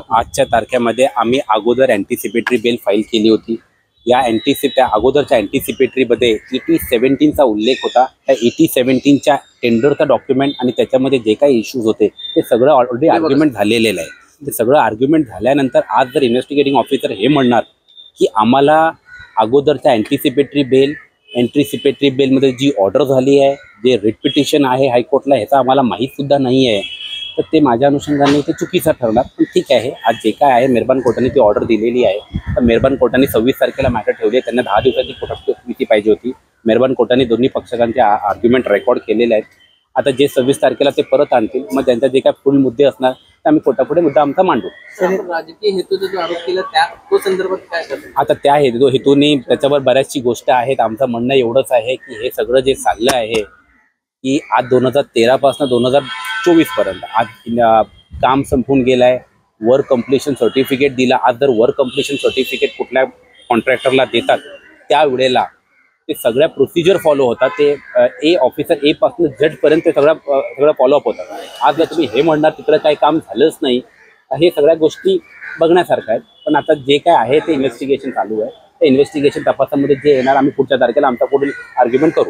आजच्या तारखेमध्ये आम्ही अगोदर अँटिसिपेटरी बेल फाईल केली होती। या अगोदरच्या अँटिसिपेटरीमध्ये 8017चा उल्लेख होता। त्या 8017च्या टेंडरचा डॉक्युमेंट आणि त्याच्यामध्ये जे काही इश्यूज होते ते सगळं ऑलरेडी आर्ग्युमेंट झालेलं आहे। ते सगळं आर्ग्युमेंट झाल्यानंतर आज जर इन्व्हेस्टिगेटिंग ऑफिसर हे म्हणणार की आम्हाला अगोदरच्या अँटिसिपेटरी बेलमध्ये जी ऑर्डर झाली आहे, जे रिट पिटिशन आहे हायकोर्टला, ह्याचा आम्हाला माहीतसुद्धा नाही आहे, तर ते माझ्या अनुषंगाने ते चुकीचं ठरणार। पण ठीक आहे, आज जे काय आहे मेहरबान कोर्टाने ती ऑर्डर दिलेली आहे। तर मेहरबान कोर्टाने 26 तारखेला मॅटर ठेवली, त्यांना 10 दिवसाची कोर्टाची पाहिजे होती। मेहरबान कोर्टाने दोन्ही पक्षकांचे आर्ग्युमेंट रेकॉर्ड केलेले आहेत। आता जे 26 तारखेला ते परत आणतील, मग त्यांचा जे काय फुल मुद्दे असणार तर आम्ही कोर्टापुढे मुद्दा आमचा मांडू। राजकीय हेतूचा जो आरोप केला त्या तो संदर्भात काय करतो? आता त्या हेतूने त्याच्यावर बऱ्याचशी गोष्ट आहेत। आमचं म्हणणं एवढंच आहे की हे सगळं जे चाललं आहे की आज 2013 पासून 2024 पर्यंत आज काम संपून गेलं आहे। वर्क कंप्लीशन सर्टिफिकेट दिला। आज जर वर्क कंप्लीशन सर्टिफिकेट कुठल्या कॉन्ट्रॅक्टरला देतात त्यावेळेला ते सगळ्या प्रोसिजर फॉलो होतात। ते ऑफिसर ए पासून जज पर्यंत सगळं फॉलोअप होतं। आज जर तुम्ही हे म्हणणार तिकडं काही काम झालंच नाही, हे सगळ्या गोष्टी बघण्यासारख्या आहेत। पण आता जे काय आहे ते इन्व्हेस्टिगेशन चालू आहे। त्या इन्व्हेस्टिगेशन तपासामध्ये जे येणार आम्ही पुढच्या तारखेला आमचा पुढील आर्ग्युमेंट करू।